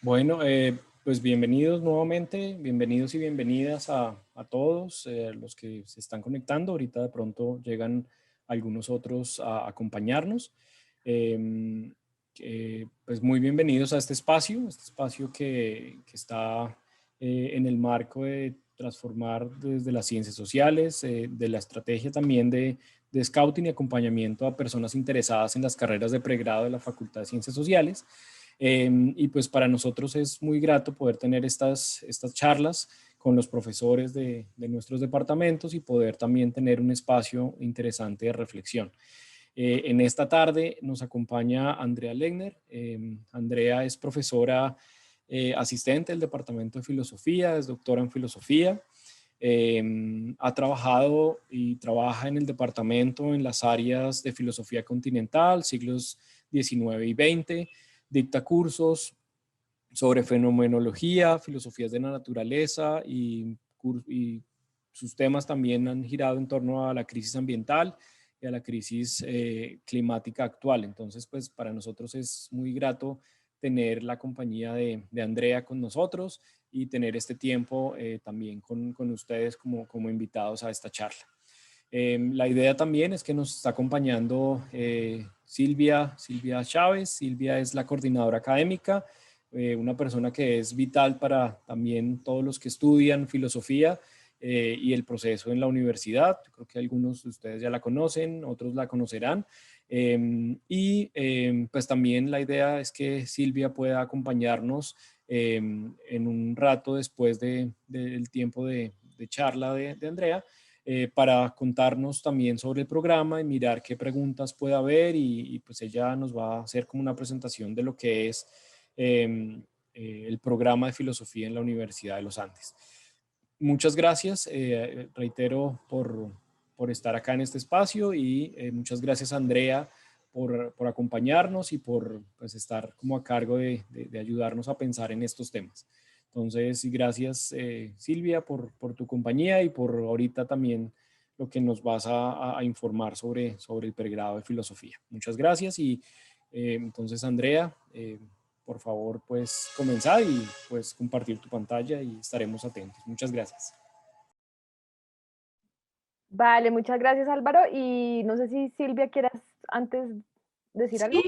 Bueno, pues bienvenidos nuevamente, bienvenidos y bienvenidas a todos los que se están conectando. Ahorita de pronto llegan algunos otros a acompañarnos. Em, pues muy bienvenidos a este espacio que está en el marco de transformar desde las ciencias sociales, de la estrategia también de scouting y acompañamiento a personas interesadas en las carreras de pregrado de la Facultad de Ciencias Sociales. Y pues para nosotros es muy grato poder tener estas charlas con los profesores de nuestros departamentos y poder también tener un espacio interesante de reflexión. En esta tarde nos acompaña Andrea Legner. Andrea es profesora asistente del Departamento de Filosofía, es doctora en Filosofía. Ha trabajado y trabaja en el departamento en las áreas de filosofía continental, siglos XIX y XX, dicta cursos sobre fenomenología, filosofías de la naturaleza y sus temas también han girado en torno a la crisis ambiental y a la crisis climática actual. Entonces, pues para nosotros es muy grato tener la compañía de Andrea con nosotros y tener este tiempo también con ustedes como invitados a esta charla. La idea también es que nos está acompañando Silvia Chávez. Silvia es la coordinadora académica, una persona que es vital para también todos los que estudian filosofía y el proceso en la universidad. Yo creo que algunos de ustedes ya la conocen, otros la conocerán. Pues también la idea es que Silvia pueda acompañarnos en un rato después del tiempo de charla de Andrea, para contarnos también sobre el programa y mirar qué preguntas puede haber y pues ella nos va a hacer como una presentación de lo que es el programa de filosofía en la Universidad de los Andes. Muchas gracias, reitero, por estar acá en este espacio y muchas gracias, Andrea, por acompañarnos y por pues, estar como a cargo de ayudarnos a pensar en estos temas. Entonces, gracias Silvia por tu compañía y por ahorita también lo que nos vas a informar sobre el pregrado de filosofía. Muchas gracias y entonces Andrea, por favor pues comenzar y pues compartir tu pantalla y estaremos atentos. Muchas gracias. Vale, muchas gracias Álvaro y no sé si Silvia quieras antes decir algo.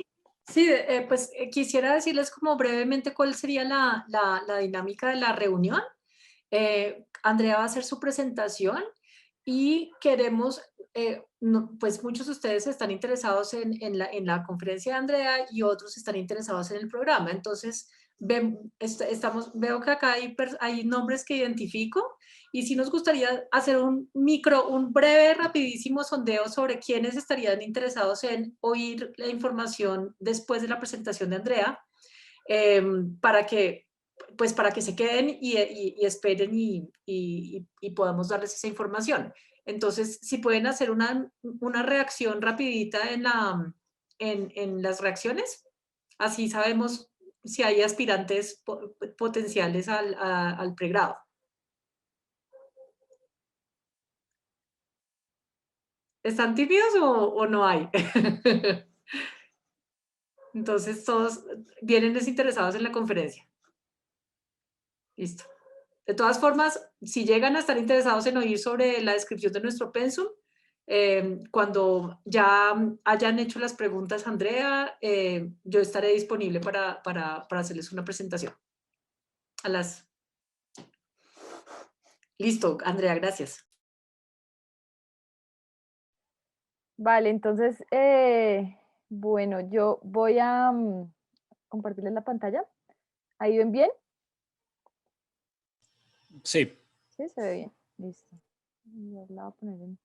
Sí, sí, pues quisiera decirles como brevemente cuál sería la dinámica de la reunión. Andrea va a hacer su presentación y queremos, pues muchos de ustedes están interesados en la conferencia de Andrea y otros están interesados en el programa. Entonces, veo que acá hay nombres que identifico y sí nos gustaría hacer un breve, rapidísimo sondeo sobre quiénes estarían interesados en oír la información después de la presentación de Andrea, para que se queden y esperen y podamos darles esa información. Entonces, si pueden hacer una reacción rapidita en las reacciones, así sabemos si hay aspirantes potenciales al pregrado. ¿Están tímidos o no hay? Entonces, todos vienen desinteresados en la conferencia. Listo. De todas formas, si llegan a estar interesados en oír sobre la descripción de nuestro pensum, cuando ya hayan hecho las preguntas, Andrea, yo estaré disponible para hacerles una presentación. Listo, Andrea, gracias. Vale, entonces, bueno, yo voy a compartirles la pantalla. ¿Ahí ven bien? Sí. Sí, se ve bien. Listo. Ya la voy a poner en...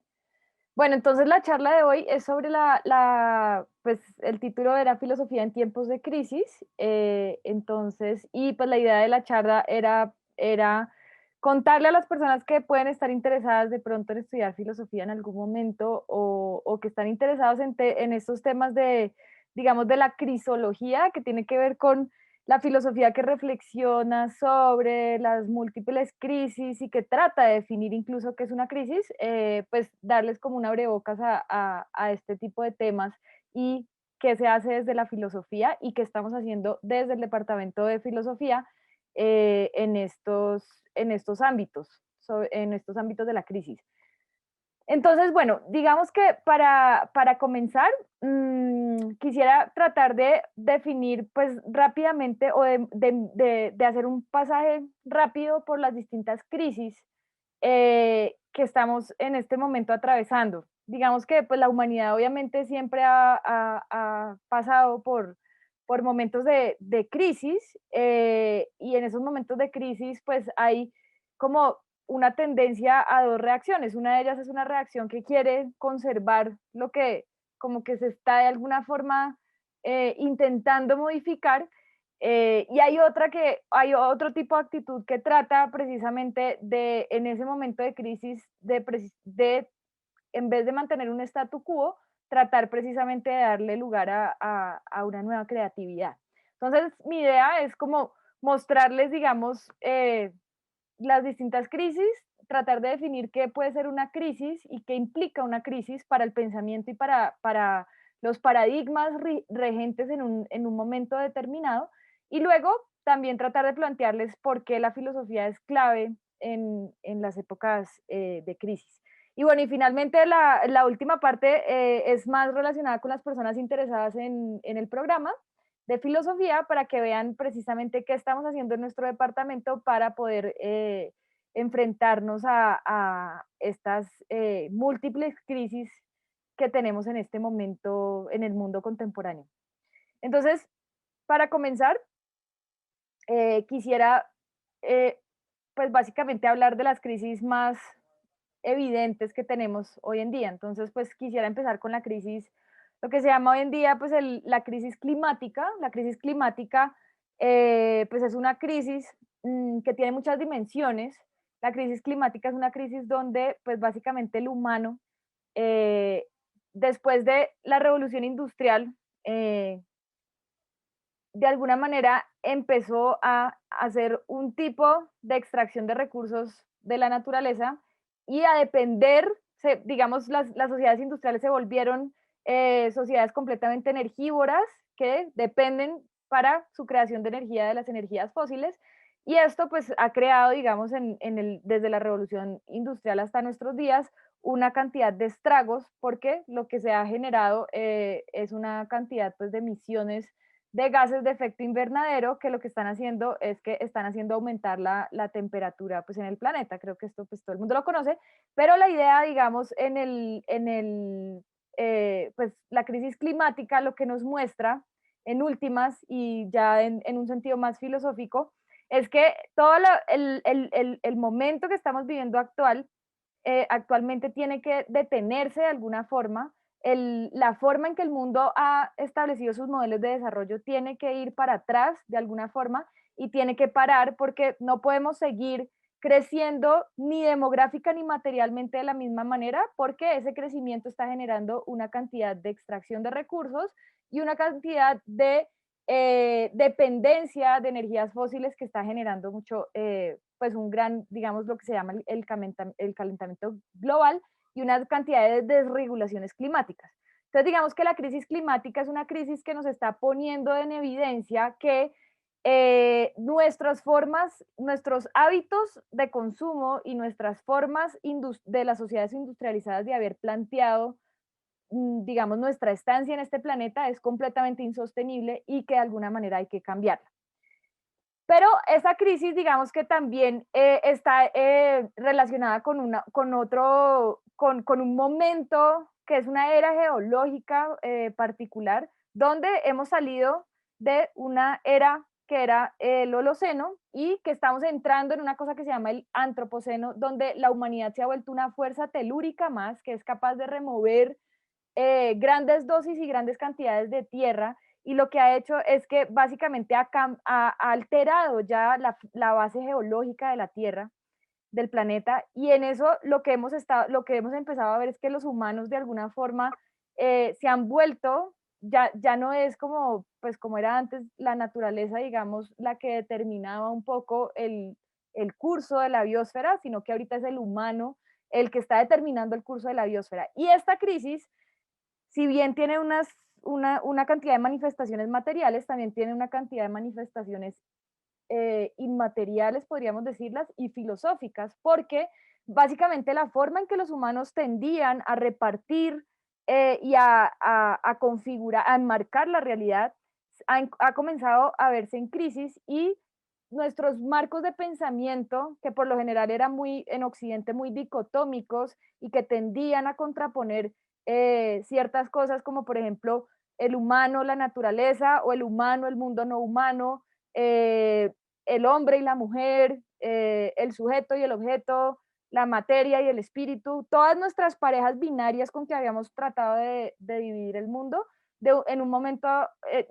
Bueno, entonces la charla de hoy es sobre pues el título era Filosofía en tiempos de crisis. Entonces, y pues la idea de la charla era contarle a las personas que pueden estar interesadas de pronto en estudiar filosofía en algún momento o que están interesados en estos temas de, digamos, de la crisología, que tiene que ver con la filosofía que reflexiona sobre las múltiples crisis y que trata de definir incluso qué es una crisis, pues darles como un abrebocas a este tipo de temas y qué se hace desde la filosofía y qué estamos haciendo desde el Departamento de Filosofía en estos ámbitos, en estos ámbitos de la crisis. Entonces, bueno, digamos que para comenzar, quisiera tratar de definir pues rápidamente o de hacer un pasaje rápido por las distintas crisis que estamos en este momento atravesando. Digamos que pues la humanidad obviamente siempre ha pasado por momentos de crisis y en esos momentos de crisis pues hay como una tendencia a dos reacciones. Una de ellas es una reacción que quiere conservar lo que como que se está de alguna forma intentando modificar y hay otro tipo de actitud que trata precisamente de, en ese momento de crisis, en vez de mantener un statu quo, tratar precisamente de darle lugar a una nueva creatividad. Entonces, mi idea es como mostrarles, digamos, las distintas crisis, tratar de definir qué puede ser una crisis y qué implica una crisis para el pensamiento y para los paradigmas regentes en un momento determinado, y luego también tratar de plantearles por qué la filosofía es clave en las épocas de crisis. Y bueno, y finalmente la última parte es más relacionada con las personas interesadas en el programa de filosofía para que vean precisamente qué estamos haciendo en nuestro departamento para poder enfrentarnos a estas múltiples crisis que tenemos en este momento en el mundo contemporáneo. Entonces, para comenzar, quisiera pues básicamente hablar de las crisis más evidentes que tenemos hoy en día. Entonces, pues quisiera empezar con la crisis, lo que se llama hoy en día, pues la crisis climática. La crisis climática, pues es una crisis que tiene muchas dimensiones. La crisis climática es una crisis donde, pues básicamente el humano, eh, después de la revolución industrial, de alguna manera empezó a hacer un tipo de extracción de recursos de la naturaleza y a depender, digamos, las sociedades industriales se volvieron sociedades completamente energívoras que dependen para su creación de energía de las energías fósiles. Y esto pues ha creado, digamos, desde la revolución industrial hasta nuestros días, una cantidad de estragos, porque lo que se ha generado es una cantidad pues, de emisiones de gases de efecto invernadero que lo que están haciendo es que están haciendo aumentar la temperatura pues, en el planeta. Creo que esto pues, todo el mundo lo conoce, pero la idea, digamos, pues, la crisis climática lo que nos muestra en últimas y ya en un sentido más filosófico es que todo el momento que estamos viviendo actualmente tiene que detenerse de alguna forma. La forma en que el mundo ha establecido sus modelos de desarrollo tiene que ir para atrás de alguna forma y tiene que parar porque no podemos seguir creciendo ni demográfica ni materialmente de la misma manera porque ese crecimiento está generando una cantidad de extracción de recursos y una cantidad de dependencia de energías fósiles que está generando mucho, pues un gran, digamos, lo que se llama el calentamiento global y una cantidad de desregulaciones climáticas. Entonces, digamos que la crisis climática es una crisis que nos está poniendo en evidencia que nuestras formas, nuestros hábitos de consumo y nuestras formas de las sociedades industrializadas de haber planteado, digamos, nuestra estancia en este planeta es completamente insostenible y que de alguna manera hay que cambiarla. Pero esa crisis, digamos que también está relacionada con un momento que es una era geológica particular, donde hemos salido de una era que era el Holoceno y que estamos entrando en una cosa que se llama el Antropoceno, donde la humanidad se ha vuelto una fuerza telúrica más que es capaz de remover grandes dosis y grandes cantidades de tierra y lo que ha hecho es que básicamente ha alterado ya la base geológica de la Tierra, del planeta, y en eso lo que hemos empezado a ver es que los humanos de alguna forma se han vuelto, ya no es como, pues como era antes la naturaleza, digamos, la que determinaba un poco el curso de la biosfera, sino que ahorita es el humano el que está determinando el curso de la biosfera. Y esta crisis, si bien tiene una cantidad de manifestaciones materiales, también tiene una cantidad de manifestaciones inmateriales, podríamos decirlas, y filosóficas, porque básicamente la forma en que los humanos tendían a repartir y a configurar, a enmarcar la realidad, ha comenzado a verse en crisis y nuestros marcos de pensamiento, que por lo general eran muy en Occidente muy dicotómicos y que tendían a contraponer ciertas cosas como por ejemplo el humano, la naturaleza, o el humano, el mundo no humano, eh, el hombre y la mujer, el sujeto y el objeto, la materia y el espíritu, todas nuestras parejas binarias con que habíamos tratado de dividir el mundo, en un momento,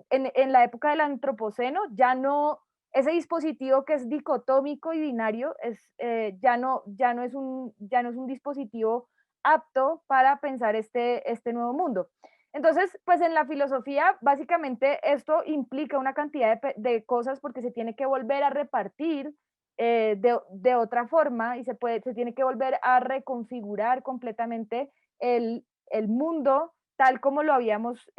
en la época del antropoceno, ya no, ese dispositivo que es dicotómico y binario ya no es un dispositivo apto para pensar este nuevo mundo. Entonces, pues en la filosofía, básicamente esto implica una cantidad de cosas porque se tiene que volver a repartir de otra forma y se tiene que volver a reconfigurar completamente el mundo tal como lo habíamos,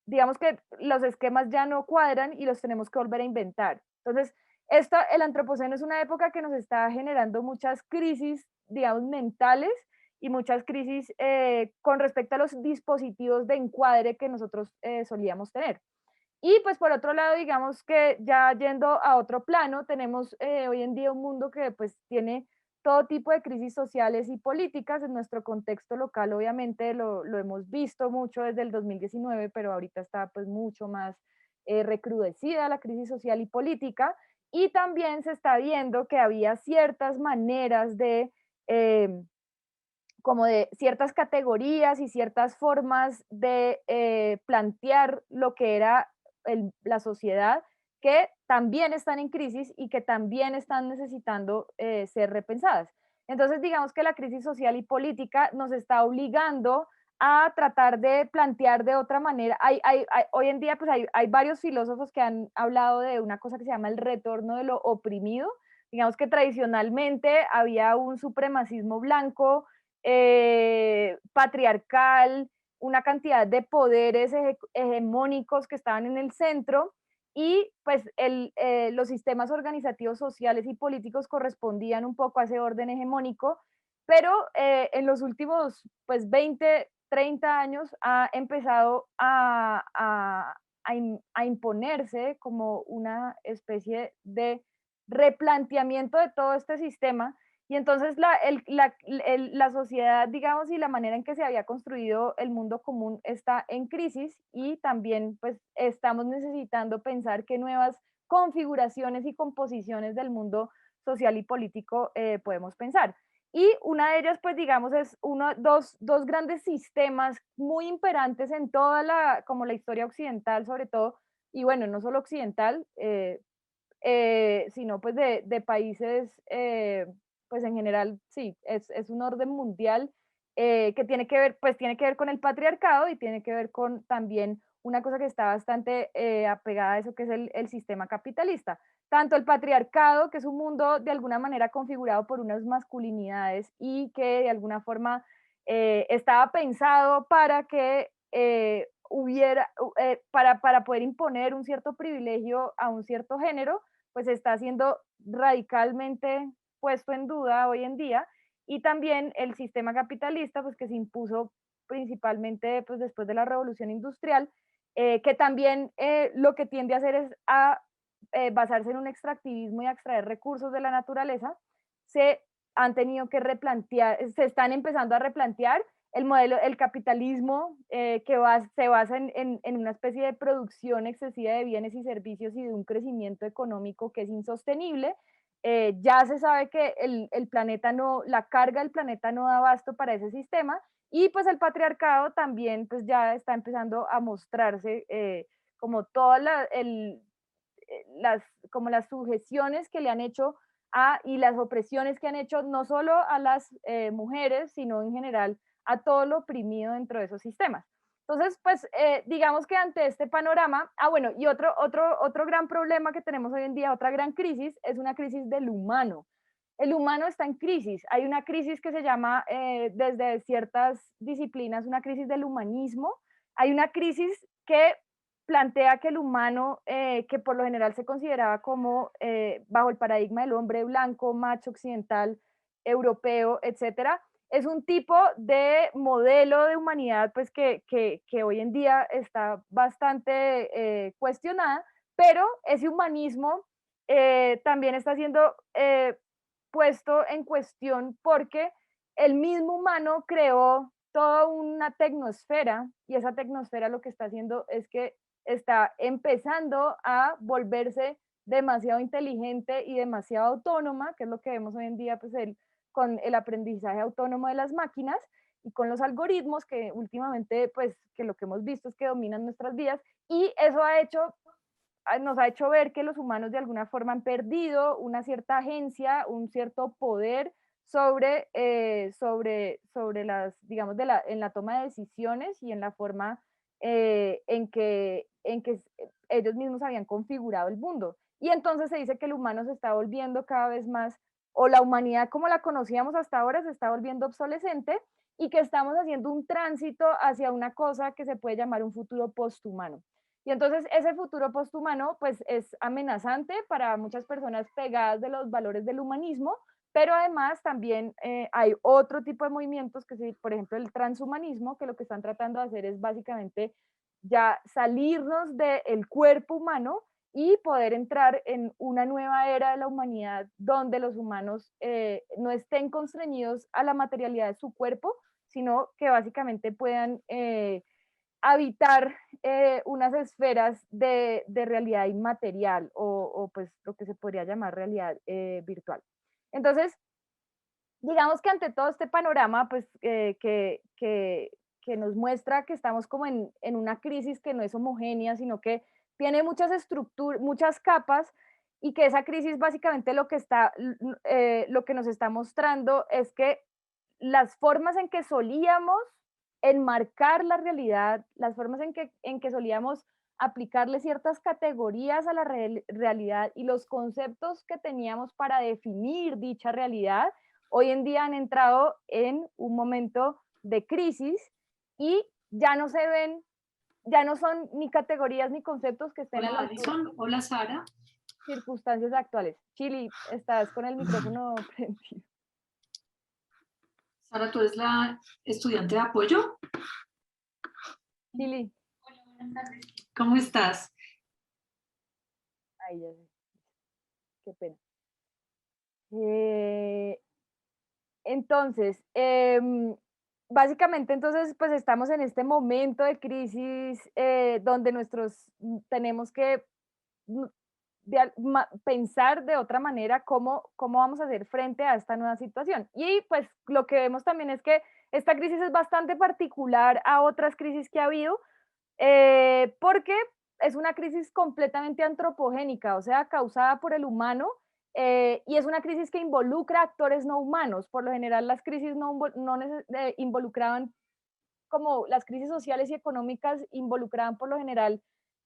digamos que los esquemas ya no cuadran y los tenemos que volver a inventar. Entonces, el antropoceno es una época que nos está generando muchas crisis, digamos, mentales y muchas crisis con respecto a los dispositivos de encuadre que nosotros solíamos tener. Y pues por otro lado, digamos que ya yendo a otro plano, tenemos hoy en día un mundo que pues tiene todo tipo de crisis sociales y políticas. En nuestro contexto local, obviamente, lo hemos visto mucho desde el 2019, pero ahorita está pues mucho más recrudecida la crisis social y política. Y también se está viendo que había ciertas maneras eh, como de ciertas categorías y ciertas formas de plantear lo que era la sociedad que también están en crisis y que también están necesitando ser repensadas. Entonces, digamos que la crisis social y política nos está obligando a tratar de plantear de otra manera. Hoy en día pues hay varios filósofos que han hablado de una cosa que se llama el retorno de lo oprimido. Digamos que tradicionalmente había un supremacismo blanco patriarcal, una cantidad de poderes hegemónicos que estaban en el centro y pues los sistemas organizativos sociales y políticos correspondían un poco a ese orden hegemónico, pero en los últimos pues 20, 30 años ha empezado a imponerse como una especie de replanteamiento de todo este sistema y entonces la sociedad, digamos, y la manera en que se había construido el mundo común está en crisis y también pues estamos necesitando pensar qué nuevas configuraciones y composiciones del mundo social y político podemos pensar. Y una de ellas, pues digamos, es dos grandes sistemas muy imperantes en toda como la historia occidental sobre todo, y bueno, no solo occidental, sino pues de países, pues en general, sí, es un orden mundial que tiene que ver, pues tiene que ver con el patriarcado y tiene que ver con también una cosa que está bastante apegada a eso que es el sistema capitalista. Tanto el patriarcado, que es un mundo de alguna manera configurado por unas masculinidades y que de alguna forma estaba pensado para que para poder imponer un cierto privilegio a un cierto género, pues está siendo radicalmente puesto en duda hoy en día y también el sistema capitalista pues que se impuso principalmente pues después de la revolución industrial que también lo que tiende a hacer es a basarse en un extractivismo y a extraer recursos de la naturaleza, se han tenido que replantear, se están empezando a replantear el modelo, el capitalismo se basa en una especie de producción excesiva de bienes y servicios y de un crecimiento económico que es insostenible. Ya se sabe que el planeta no, la carga del planeta no da abasto para ese sistema y pues el patriarcado también pues ya está empezando a mostrarse como todas como las sujeciones que le han hecho y las opresiones que han hecho no solo a las mujeres, sino en general a todo lo oprimido dentro de esos sistemas. Entonces, pues digamos que ante este panorama, bueno, y otro gran problema que tenemos hoy en día, otra gran crisis, es una crisis del humano. El humano está en crisis. Hay una crisis que se llama desde ciertas disciplinas una crisis del humanismo, hay una crisis que plantea que el humano, que por lo general se consideraba como bajo el paradigma del hombre blanco, macho, occidental, europeo, etcétera, es un tipo de modelo de humanidad pues que hoy en día está bastante cuestionada, pero ese humanismo también está siendo puesto en cuestión porque el mismo humano creó toda una tecnosfera y esa tecnosfera lo que está haciendo es que está empezando a volverse demasiado inteligente y demasiado autónoma, que es lo que vemos hoy en día pues con el aprendizaje autónomo de las máquinas y con los algoritmos que últimamente pues que lo que hemos visto es que dominan nuestras vidas y eso nos ha hecho ver que los humanos de alguna forma han perdido una cierta agencia, un cierto poder sobre las, digamos, en la toma de decisiones y en la forma en que ellos mismos habían configurado el mundo. Y entonces se dice que el humano se está volviendo cada vez más, o la humanidad como la conocíamos hasta ahora se está volviendo obsolescente y que estamos haciendo un tránsito hacia una cosa que se puede llamar un futuro posthumano. Y entonces ese futuro posthumano pues es amenazante para muchas personas pegadas de los valores del humanismo, pero además también hay otro tipo de movimientos que, por ejemplo, el transhumanismo, que lo que están tratando de hacer es básicamente ya salirnos del cuerpo humano y poder entrar en una nueva era de la humanidad donde los humanos no estén constreñidos a la materialidad de su cuerpo, sino que básicamente puedan habitar unas esferas de realidad inmaterial o, pues lo que se podría llamar realidad virtual. Entonces, digamos que ante todo este panorama, pues que nos muestra que estamos como en una crisis que no es homogénea, sino que tiene muchas estructuras, muchas capas, y que esa crisis básicamente lo que nos está mostrando es que las formas en que solíamos enmarcar la realidad, las formas en que solíamos aplicarle ciertas categorías a la realidad y los conceptos que teníamos para definir dicha realidad, hoy en día han entrado en un momento de crisis y ya no se ven, ya no son ni categorías ni conceptos que estén a Hola la altura Alison, hola Sara. de circunstancias actuales. Chili, estás con el micrófono prendido. Sara, ¿tú eres la estudiante de apoyo? Chili. Hola, buenas tardes. ¿Cómo estás? Ay, ya sé. Qué pena. Eh, entonces, básicamente, entonces, pues estamos en este momento de crisis donde tenemos que mm, pensar de otra manera cómo vamos a hacer frente a esta nueva situación. Y pues lo que vemos también es que esta crisis es bastante particular a otras crisis que ha habido, porque es una crisis completamente antropogénica, o sea, causada por el humano, y es una crisis que involucra actores no humanos. Por lo general, las crisis no involucraban, como las crisis sociales y económicas, involucraban por lo general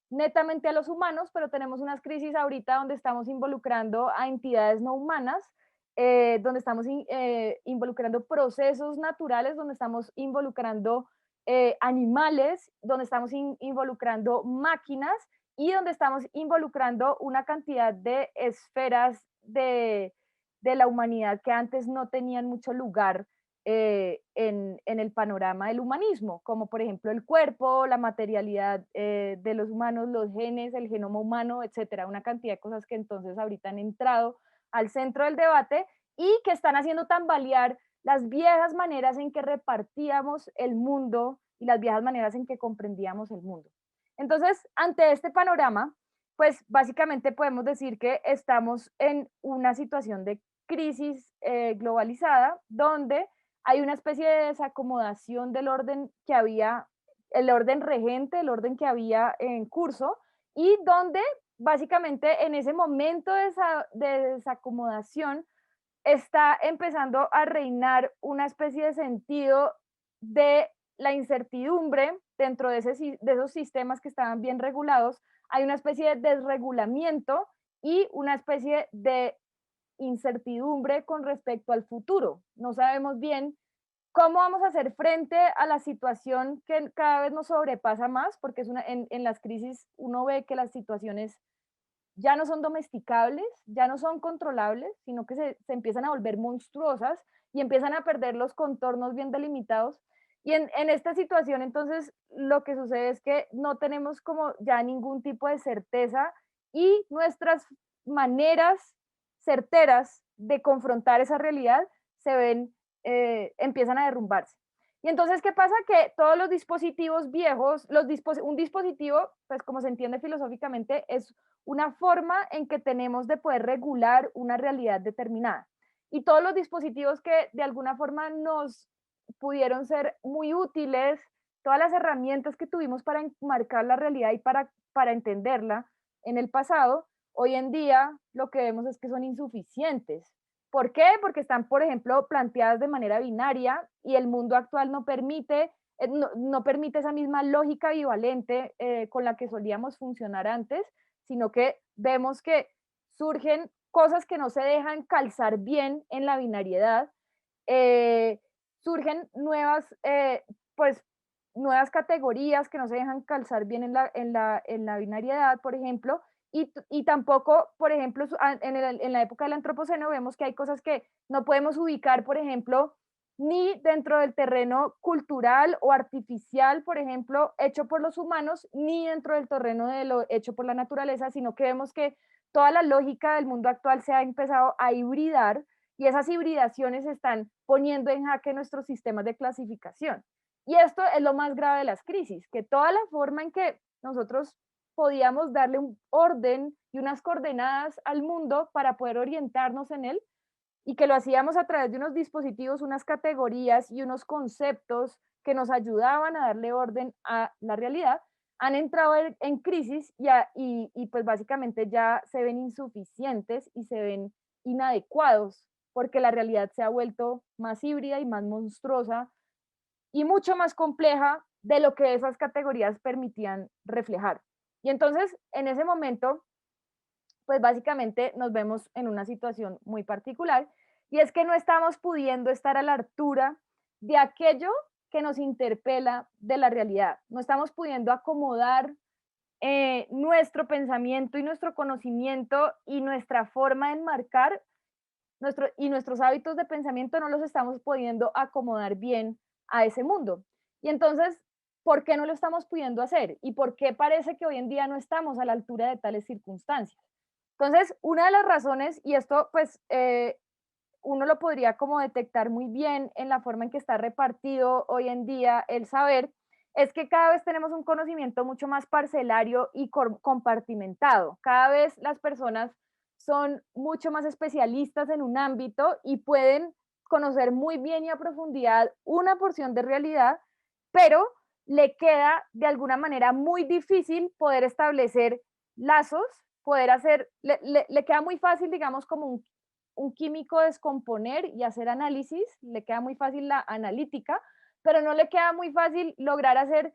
netamente a los humanos, pero tenemos unas crisis ahorita donde estamos involucrando a entidades no humanas, donde estamos involucrando procesos naturales, donde estamos involucrando animales, donde estamos involucrando máquinas y donde estamos involucrando una cantidad de esferas de la humanidad que antes no tenían mucho lugar en el panorama del humanismo, como por ejemplo el cuerpo, la materialidad de los humanos, los genes, el genoma humano, etcétera, una cantidad de cosas que entonces ahorita han entrado al centro del debate y que están haciendo tambalear las viejas maneras en que repartíamos el mundo y las viejas maneras en que comprendíamos el mundo. Entonces, ante este panorama, pues básicamente podemos decir que estamos en una situación de crisis globalizada donde hay una especie de desacomodación del orden que había, el orden regente, el orden que había en curso, y donde básicamente en ese momento de desacomodación está empezando a reinar una especie de sentido de la incertidumbre dentro de esos sistemas que estaban bien regulados. Hay una especie de desregulamiento y una especie de incertidumbre con respecto al futuro. No sabemos bien ¿cómo vamos a hacer frente a la situación que cada vez nos sobrepasa más? Porque en las crisis uno ve que las situaciones ya no son domesticables, ya no son controlables, sino que se empiezan a volver monstruosas y empiezan a perder los contornos bien delimitados. Y en esta situación, entonces, lo que sucede es que no tenemos como ya ningún tipo de certeza y nuestras maneras certeras de confrontar esa realidad se ven, empiezan a derrumbarse. Y entonces, ¿qué pasa? Que todos los dispositivos viejos, un dispositivo, pues como se entiende filosóficamente, es una forma en que tenemos de poder regular una realidad determinada. Y todos los dispositivos que de alguna forma nos pudieron ser muy útiles, todas las herramientas que tuvimos para marcar la realidad y para entenderla en el pasado, hoy en día lo que vemos es que son insuficientes. ¿Por qué? Porque están, por ejemplo, planteadas de manera binaria y el mundo actual no permite esa misma lógica bivalente con la que solíamos funcionar antes, sino que vemos que surgen cosas que no se dejan calzar bien en la binariedad, eh, surgen pues, nuevas categorías que no se dejan calzar bien en la binariedad, por ejemplo, y tampoco, por ejemplo, en la época del antropoceno vemos que hay cosas que no podemos ubicar, por ejemplo, ni dentro del terreno cultural o artificial, por ejemplo, hecho por los humanos, ni dentro del terreno de lo hecho por la naturaleza, sino que vemos que toda la lógica del mundo actual se ha empezado a hibridar y esas hibridaciones están poniendo en jaque nuestros sistemas de clasificación. Y esto es lo más grave de las crisis, que toda la forma en que nosotros podíamos darle un orden y unas coordenadas al mundo para poder orientarnos en él, y que lo hacíamos a través de unos dispositivos, unas categorías y unos conceptos que nos ayudaban a darle orden a la realidad, han entrado en crisis y pues básicamente ya se ven insuficientes y se ven inadecuados porque la realidad se ha vuelto más híbrida y más monstruosa y mucho más compleja de lo que esas categorías permitían reflejar. Y entonces, en ese momento, pues básicamente nos vemos en una situación muy particular y es que no estamos pudiendo estar a la altura de aquello que nos interpela de la realidad. No estamos pudiendo acomodar nuestro pensamiento y nuestro conocimiento y nuestra forma de enmarcar y nuestros hábitos de pensamiento no los estamos pudiendo acomodar bien a ese mundo. Y entonces, ¿por qué no lo estamos pudiendo hacer? ¿Y por qué parece que hoy en día no estamos a la altura de tales circunstancias? Entonces, una de las razones, y esto pues uno lo podría como detectar muy bien en la forma en que está repartido hoy en día el saber, es que cada vez tenemos un conocimiento mucho más parcelario y compartimentado. Cada vez las personas son mucho más especialistas en un ámbito y pueden conocer muy bien y a profundidad una porción de realidad, pero le queda de alguna manera muy difícil poder establecer lazos, le queda muy fácil, digamos, como un químico descomponer y hacer análisis, le queda muy fácil la analítica, pero no le queda muy fácil lograr hacer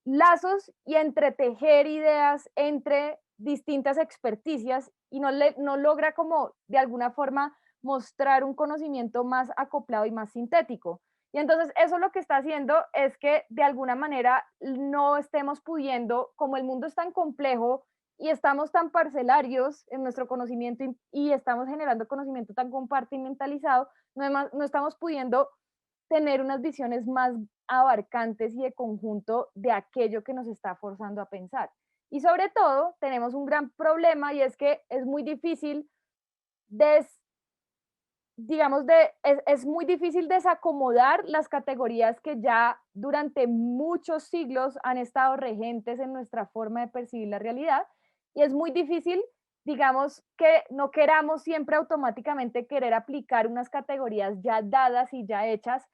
lazos y entretejer ideas entre distintas experticias y no logra como de alguna forma mostrar un conocimiento más acoplado y más sintético. Y entonces eso lo que está haciendo es que de alguna manera no estemos pudiendo, como el mundo es tan complejo y estamos tan parcelarios en nuestro conocimiento y estamos generando conocimiento tan compartimentalizado, no estamos pudiendo tener unas visiones más abarcantes y de conjunto de aquello que nos está forzando a pensar. Y sobre todo, tenemos un gran problema y es que es muy difícil es muy difícil desacomodar las categorías que ya durante muchos siglos han estado regentes en nuestra forma de percibir la realidad y es muy difícil, digamos, que no queramos siempre automáticamente querer aplicar unas categorías ya dadas y ya hechas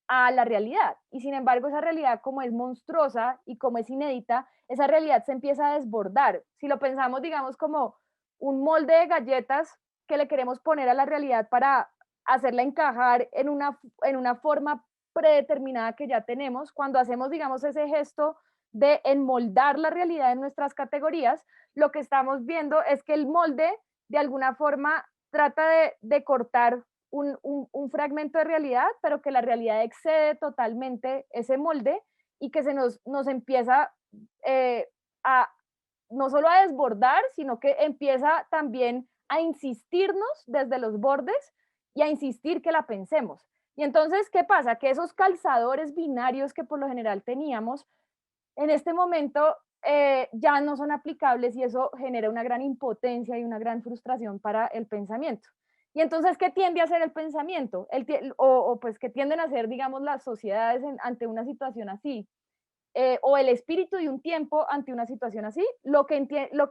a la realidad. Y sin embargo, esa realidad como es monstruosa y como es inédita, esa realidad se empieza a desbordar. Si lo pensamos, digamos, como un molde de galletas que le queremos poner a la realidad para hacerla encajar en una forma predeterminada que ya tenemos, cuando hacemos, digamos, ese gesto de enmoldar la realidad en nuestras categorías, lo que estamos viendo es que el molde, de alguna forma, trata de cortar un fragmento de realidad, pero que la realidad excede totalmente ese molde y que nos empieza a no solo a desbordar, sino que empieza también a insistirnos desde los bordes y a insistir que la pensemos. Y entonces, ¿qué pasa? Que esos calzadores binarios que por lo general teníamos, en este momento ya no son aplicables y eso genera una gran impotencia y una gran frustración para el pensamiento. Y entonces, ¿qué tiende a hacer el pensamiento? O pues, ¿qué tienden a hacer, digamos, las sociedades ante una situación así? O el espíritu de un tiempo ante una situación así, lo que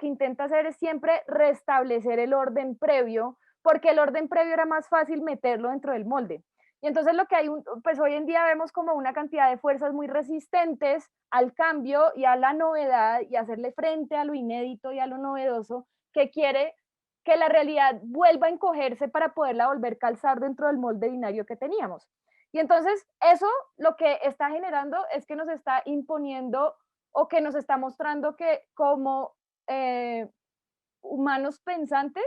intenta hacer es siempre restablecer el orden previo, porque el orden previo era más fácil meterlo dentro del molde. Y entonces lo que hay, pues hoy en día vemos como una cantidad de fuerzas muy resistentes al cambio y a la novedad y hacerle frente a lo inédito y a lo novedoso, que quiere que la realidad vuelva a encogerse para poderla volver a calzar dentro del molde binario que teníamos. Y entonces eso lo que está generando es que nos está imponiendo o que nos está mostrando que como humanos pensantes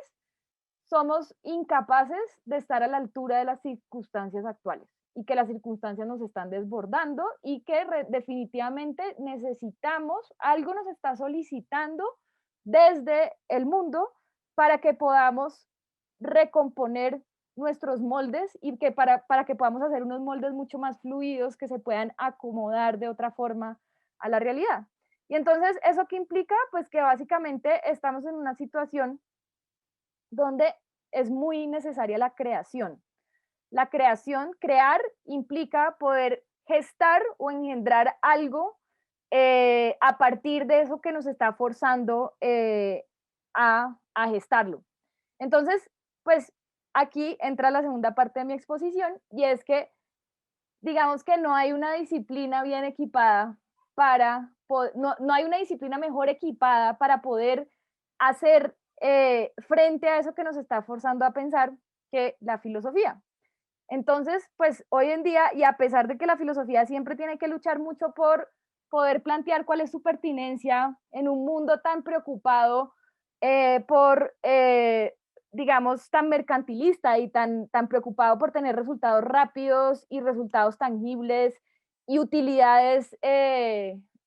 somos incapaces de estar a la altura de las circunstancias actuales y que las circunstancias nos están desbordando y que definitivamente necesitamos, algo nos está solicitando desde el mundo para que podamos recomponer nuestros moldes y que para que podamos hacer unos moldes mucho más fluidos que se puedan acomodar de otra forma a la realidad. Y entonces, ¿eso qué implica? Pues que básicamente estamos en una situación donde es muy necesaria la creación. La creación, crear, implica poder gestar o engendrar algo a partir de eso que nos está forzando a gestarlo. Entonces, pues aquí entra la segunda parte de mi exposición y es que digamos que no hay una disciplina bien equipada no hay una disciplina mejor equipada para poder hacer frente a eso que nos está forzando a pensar que la filosofía. Entonces, pues hoy en día, y a pesar de que la filosofía siempre tiene que luchar mucho por poder plantear cuál es su pertinencia en un mundo tan preocupado digamos, tan mercantilista y tan preocupado por tener resultados rápidos y resultados tangibles y utilidades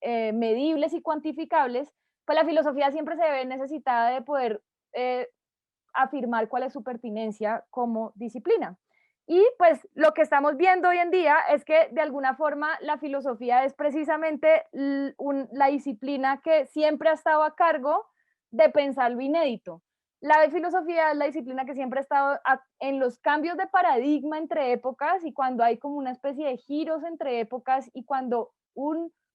medibles y cuantificables, pues la filosofía siempre se ve necesitada de poder eh, afirmar cuál es su pertinencia como disciplina. Y pues lo que estamos viendo hoy en día es que de alguna forma la filosofía es precisamente la disciplina que siempre ha estado a cargo de pensar lo inédito. La filosofía es la disciplina que siempre ha estado en los cambios de paradigma entre épocas y cuando hay como una especie de giros entre épocas y cuando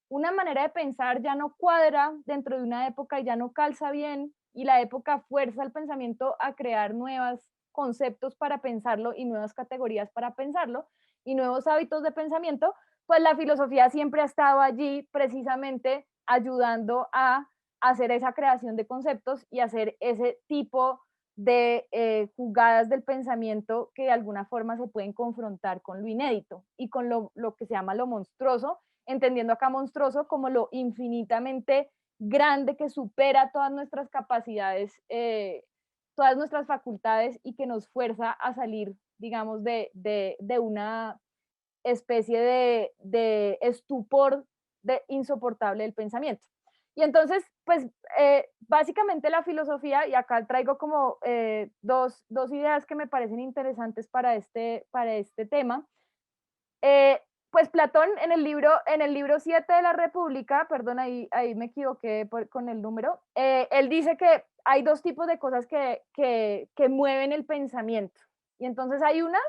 una manera de pensar ya no cuadra dentro de una época y ya no calza bien y la época fuerza al pensamiento a crear nuevos conceptos para pensarlo y nuevas categorías para pensarlo y nuevos hábitos de pensamiento, pues la filosofía siempre ha estado allí precisamente ayudando a hacer esa creación de conceptos y hacer ese tipo de jugadas del pensamiento que de alguna forma se pueden confrontar con lo inédito y con lo que se llama lo monstruoso, entendiendo acá monstruoso como lo infinitamente grande que supera todas nuestras capacidades, todas nuestras facultades y que nos fuerza a salir, digamos, de una especie de estupor insoportable del pensamiento. Y entonces, pues básicamente la filosofía, y acá traigo como dos ideas que me parecen interesantes para este tema, pues Platón en el libro 7 de la República, perdón, ahí me equivoqué con el número, él dice que hay dos tipos de cosas que mueven el pensamiento. Y entonces hay unas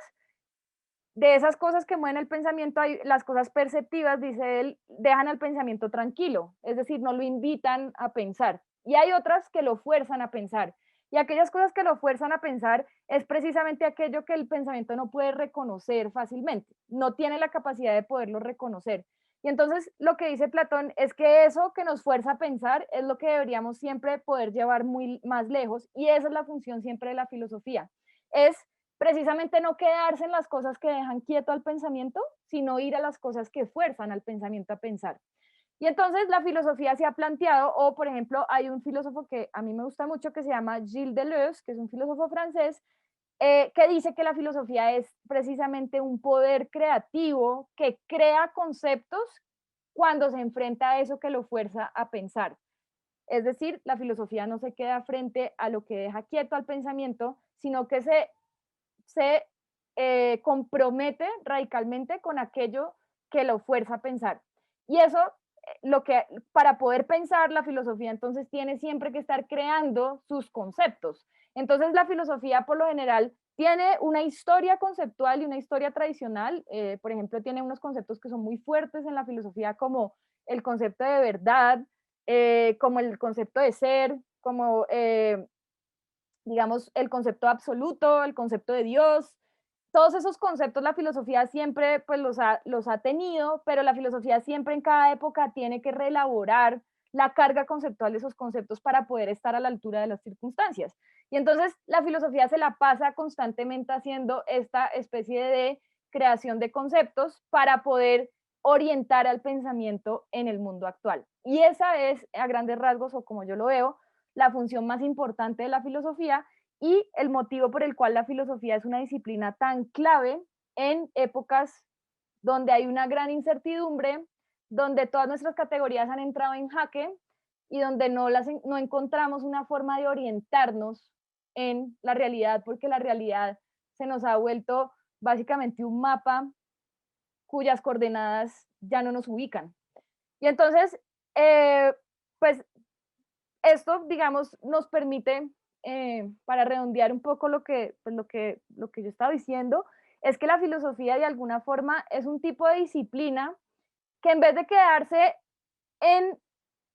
de esas cosas que mueven el pensamiento, hay, las cosas perceptivas, dice él, dejan al pensamiento tranquilo, es decir, no lo invitan a pensar. Y hay otras que lo fuerzan a pensar. Y aquellas cosas que lo fuerzan a pensar es precisamente aquello que el pensamiento no puede reconocer fácilmente, no tiene la capacidad de poderlo reconocer. Y entonces lo que dice Platón es que eso que nos fuerza a pensar es lo que deberíamos siempre poder llevar muy más lejos y esa es la función siempre de la filosofía. Es precisamente no quedarse en las cosas que dejan quieto al pensamiento, sino ir a las cosas que fuerzan al pensamiento a pensar. Y entonces la filosofía se ha planteado, o por ejemplo, hay un filósofo que a mí me gusta mucho que se llama Gilles Deleuze, que es un filósofo francés, que dice que la filosofía es precisamente un poder creativo que crea conceptos cuando se enfrenta a eso que lo fuerza a pensar. Es decir, la filosofía no se queda frente a lo que deja quieto al pensamiento, sino que se compromete radicalmente con aquello que lo fuerza a pensar. Y eso, para poder pensar, la filosofía entonces tiene siempre que estar creando sus conceptos. Entonces la filosofía por lo general tiene una historia conceptual y una historia tradicional. Por ejemplo, tiene unos conceptos que son muy fuertes en la filosofía, como el concepto de verdad, como el concepto de ser, como digamos, el concepto absoluto, el concepto de Dios. Todos esos conceptos la filosofía siempre pues los ha tenido, pero la filosofía siempre en cada época tiene que reelaborar la carga conceptual de esos conceptos para poder estar a la altura de las circunstancias. Y entonces la filosofía se la pasa constantemente haciendo esta especie de creación de conceptos para poder orientar al pensamiento en el mundo actual. Y esa es, a grandes rasgos, o como yo lo veo, la función más importante de la filosofía y el motivo por el cual la filosofía es una disciplina tan clave en épocas donde hay una gran incertidumbre, donde todas nuestras categorías han entrado en jaque y donde no encontramos una forma de orientarnos en la realidad, porque la realidad se nos ha vuelto básicamente un mapa cuyas coordenadas ya no nos ubican. Y entonces, pues esto, digamos, nos permite, para redondear un poco pues lo que yo estaba diciendo, es que la filosofía de alguna forma es un tipo de disciplina que en vez de quedarse en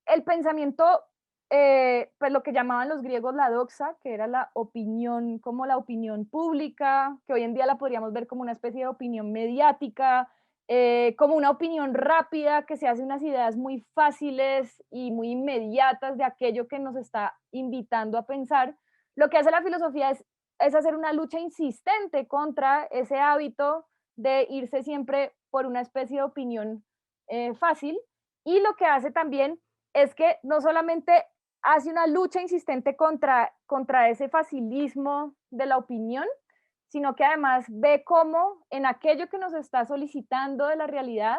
el pensamiento, pues lo que llamaban los griegos la doxa, que era la opinión, como la opinión pública, que hoy en día la podríamos ver como una especie de opinión mediática, como una opinión rápida que se hace unas ideas muy fáciles y muy inmediatas de aquello que nos está invitando a pensar. Lo que hace la filosofía es hacer una lucha insistente contra ese hábito de irse siempre por una especie de opinión fácil, y lo que hace también es que no solamente hace una lucha insistente contra ese facilismo de la opinión, sino que además ve cómo en aquello que nos está solicitando de la realidad,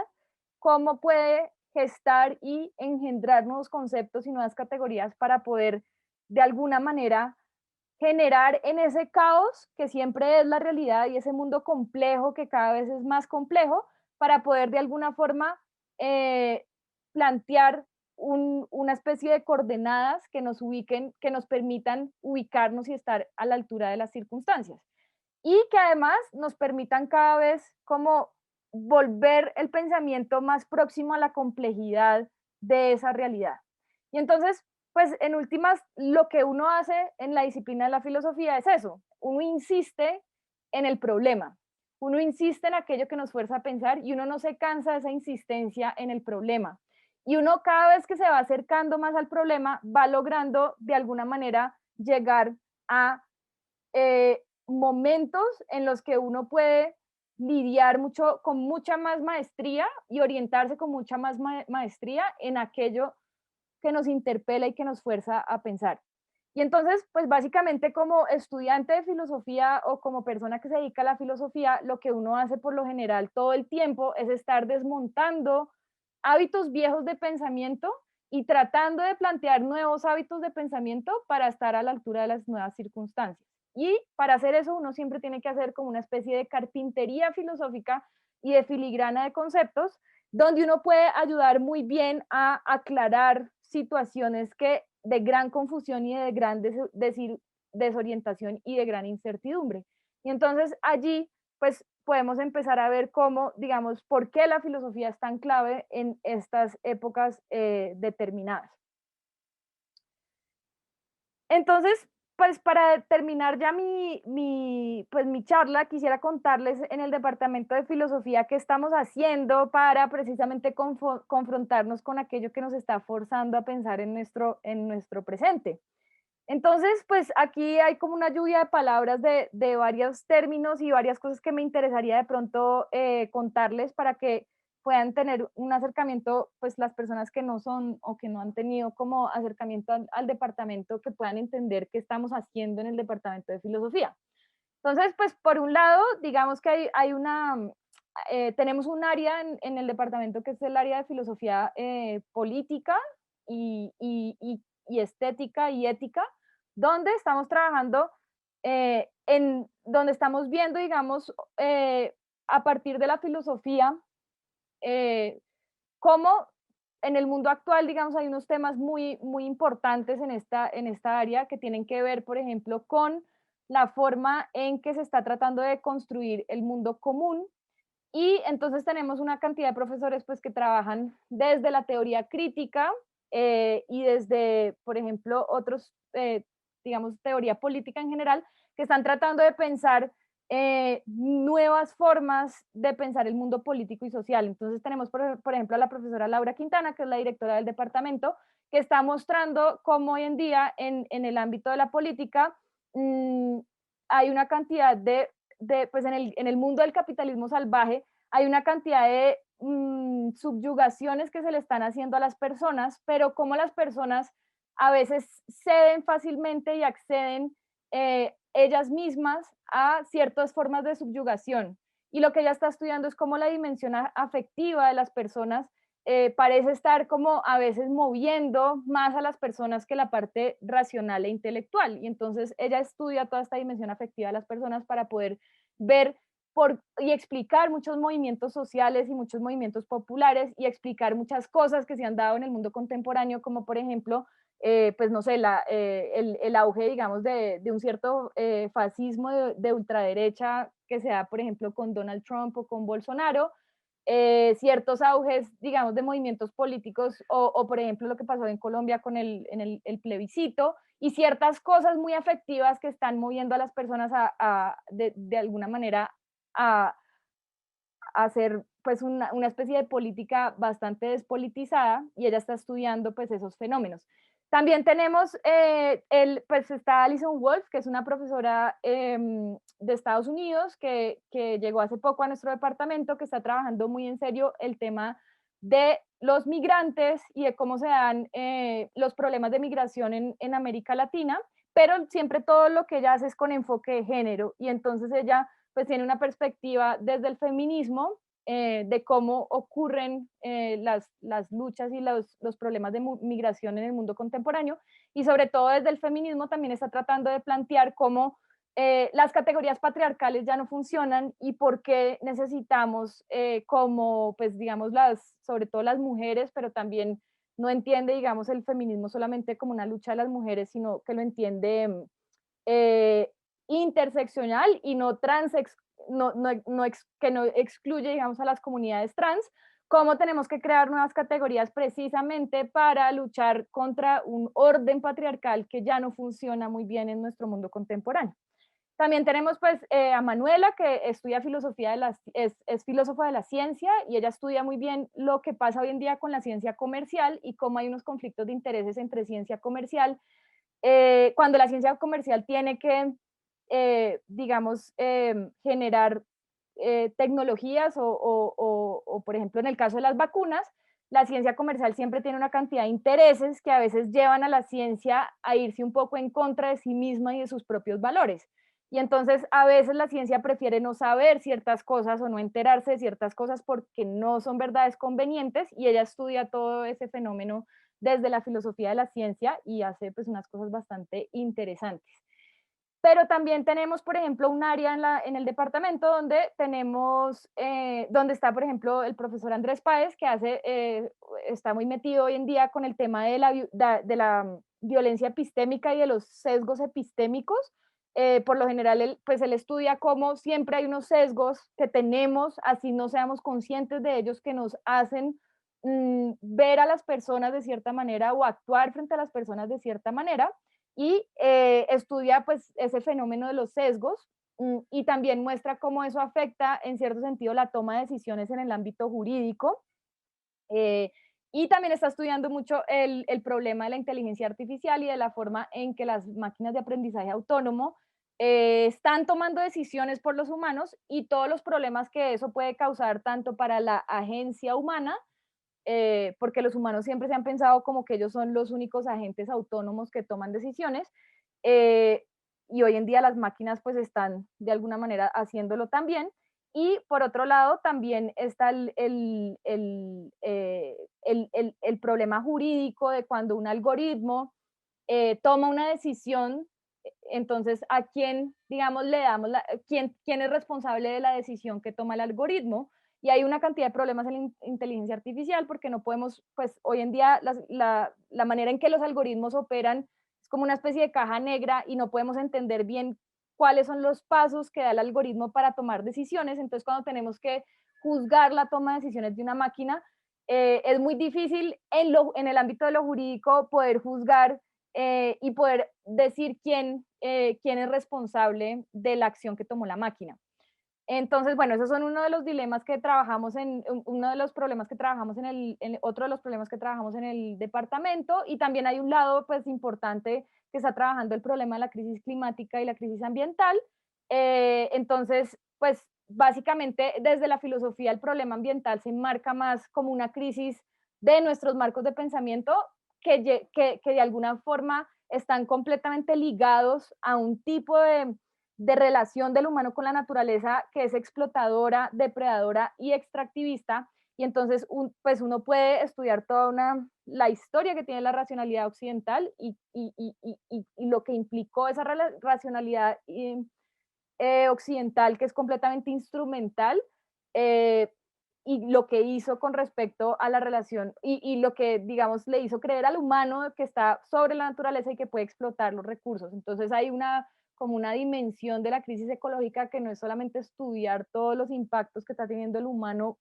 cómo puede gestar y engendrar nuevos conceptos y nuevas categorías para poder de alguna manera generar en ese caos que siempre es la realidad y ese mundo complejo que cada vez es más complejo, para poder de alguna forma plantear una especie de coordenadas que nos ubiquen, que nos permitan ubicarnos y estar a la altura de las circunstancias. Y que además nos permitan cada vez como volver el pensamiento más próximo a la complejidad de esa realidad. Y entonces, pues en últimas, lo que uno hace en la disciplina de la filosofía es eso, uno insiste en el problema, uno insiste en aquello que nos fuerza a pensar y uno no se cansa de esa insistencia en el problema. Y uno cada vez que se va acercando más al problema va logrando de alguna manera llegar a momentos en los que uno puede lidiar mucho con mucha más maestría y orientarse con mucha más maestría en aquello que nos interpela y que nos fuerza a pensar. Y entonces, pues básicamente como estudiante de filosofía o como persona que se dedica a la filosofía, lo que uno hace por lo general todo el tiempo es estar desmontando hábitos viejos de pensamiento y tratando de plantear nuevos hábitos de pensamiento para estar a la altura de las nuevas circunstancias. Y para hacer eso uno siempre tiene que hacer como una especie de carpintería filosófica y de filigrana de conceptos, donde uno puede ayudar muy bien a aclarar situaciones que de gran confusión y de gran desorientación y de gran incertidumbre. Y entonces allí pues podemos empezar a ver cómo, digamos, por qué la filosofía es tan clave en estas épocas determinadas. Entonces, pues para terminar ya pues mi charla, quisiera contarles en el departamento de filosofía qué estamos haciendo para precisamente confrontarnos con aquello que nos está forzando a pensar en nuestro presente. Entonces, pues aquí hay como una lluvia de palabras de varios términos y varias cosas que me interesaría de pronto contarles para que puedan tener un acercamiento, pues las personas que no son o que no han tenido como acercamiento al departamento, que puedan entender qué estamos haciendo en el departamento de filosofía. Entonces, pues por un lado, digamos que tenemos un área en el departamento que es el área de filosofía política y estética y ética, donde estamos trabajando, donde estamos viendo, digamos, a partir de la filosofía, eh, cómo en el mundo actual, digamos, hay unos temas muy, muy importantes en esta área que tienen que ver, por ejemplo, con la forma en que se está tratando de construir el mundo común. Y entonces tenemos una cantidad de profesores pues, que trabajan desde la teoría crítica y desde, por ejemplo, otros, digamos, teoría política en general, que están tratando de pensar nuevas formas de pensar el mundo político y social. Entonces tenemos, por ejemplo, a la profesora Laura Quintana, que es la directora del departamento, que está mostrando cómo hoy en día en el ámbito de la política mmm, hay una cantidad pues en el mundo del capitalismo salvaje, hay una cantidad de subyugaciones que se le están haciendo a las personas, pero como las personas a veces ceden fácilmente y acceden ellas mismas a ciertas formas de subyugación. Y lo que ella está estudiando es cómo la dimensión afectiva de las personas parece estar como a veces moviendo más a las personas que la parte racional e intelectual. Y entonces ella estudia toda esta dimensión afectiva de las personas para poder ver y explicar muchos movimientos sociales y muchos movimientos populares y explicar muchas cosas que se han dado en el mundo contemporáneo, como por ejemplo, pues no sé, el auge, digamos, de un cierto fascismo de ultraderecha que se da, por ejemplo, con Donald Trump o con Bolsonaro, ciertos auges, digamos, de movimientos políticos o, por ejemplo, lo que pasó en Colombia con el plebiscito y ciertas cosas muy afectivas que están moviendo a las personas de alguna manera a, a hacer pues una especie de política bastante despolitizada y ella está estudiando pues esos fenómenos. También tenemos, pues está Alison Wolf, que es una profesora de Estados Unidos que llegó hace poco a nuestro departamento, que está trabajando muy en serio el tema de los migrantes y de cómo se dan los problemas de migración en América Latina, pero siempre todo lo que ella hace es con enfoque de género y entonces ella pues tiene una perspectiva desde el feminismo de cómo ocurren las luchas y los problemas de migración en el mundo contemporáneo y sobre todo desde el feminismo también está tratando de plantear cómo las categorías patriarcales ya no funcionan y por qué necesitamos como, pues digamos, sobre todo las mujeres, pero también no entiende, digamos, el feminismo solamente como una lucha de las mujeres, sino que lo entiende eh, interseccional y no que no excluye, digamos, a las comunidades trans, cómo tenemos que crear nuevas categorías precisamente para luchar contra un orden patriarcal que ya no funciona muy bien en nuestro mundo contemporáneo. También tenemos pues a Manuela, que estudia es filósofa de la ciencia y ella estudia muy bien lo que pasa hoy en día con la ciencia comercial y cómo hay unos conflictos de intereses entre ciencia comercial cuando la ciencia comercial tiene que, digamos, generar tecnologías o, por ejemplo, en el caso de las vacunas, la ciencia comercial siempre tiene una cantidad de intereses que a veces llevan a la ciencia a irse un poco en contra de sí misma y de sus propios valores. Y entonces a veces la ciencia prefiere no saber ciertas cosas o no enterarse de ciertas cosas porque no son verdades convenientes y ella estudia todo ese fenómeno desde la filosofía de la ciencia y hace pues unas cosas bastante interesantes. Pero también tenemos, por ejemplo, un área en el departamento donde tenemos, donde está, por ejemplo, el profesor Andrés Páez, que está muy metido hoy en día con el tema de la violencia epistémica y de los sesgos epistémicos. Por lo general, pues él estudia cómo siempre hay unos sesgos que tenemos, así no seamos conscientes de ellos, que nos hacen ver a las personas de cierta manera o actuar frente a las personas de cierta manera y estudia pues ese fenómeno de los sesgos y también muestra cómo eso afecta en cierto sentido la toma de decisiones en el ámbito jurídico. Eh, y también está estudiando mucho el problema de la inteligencia artificial y de la forma en que las máquinas de aprendizaje autónomo están tomando decisiones por los humanos y todos los problemas que eso puede causar tanto para la agencia humana porque los humanos siempre se han pensado como que ellos son los únicos agentes autónomos que toman decisiones, eh, y hoy en día las máquinas pues están de alguna manera haciéndolo también. Y por otro lado también está el problema jurídico de cuando un algoritmo toma una decisión, entonces a quién, digamos, le damos quién es responsable de la decisión que toma el algoritmo. Y hay una cantidad de problemas en la inteligencia artificial porque no podemos, pues hoy en día la manera en que los algoritmos operan es como una especie de caja negra y no podemos entender bien cuáles son los pasos que da el algoritmo para tomar decisiones. Entonces, cuando tenemos que juzgar la toma de decisiones de una máquina, es muy difícil en el ámbito de lo jurídico poder juzgar y poder decir quién es responsable de la acción que tomó la máquina. Entonces, bueno, esos son uno de los dilemas que trabajamos uno de los problemas que trabajamos otro de los problemas que trabajamos en el departamento, y también hay un lado, pues, importante que está trabajando el problema de la crisis climática y la crisis ambiental. Entonces, pues, básicamente, desde la filosofía, el problema ambiental se enmarca más como una crisis de nuestros marcos de pensamiento que de alguna forma están completamente ligados a un tipo de relación del humano con la naturaleza que es explotadora, depredadora y extractivista. Y entonces pues uno puede estudiar la historia que tiene la racionalidad occidental y lo que implicó esa racionalidad occidental, que es completamente instrumental, eh, y lo que hizo con respecto a la relación y lo que, digamos, le hizo creer al humano que está sobre la naturaleza y que puede explotar los recursos. Entonces hay como una dimensión de la crisis ecológica que no es solamente estudiar todos los impactos que está teniendo el humano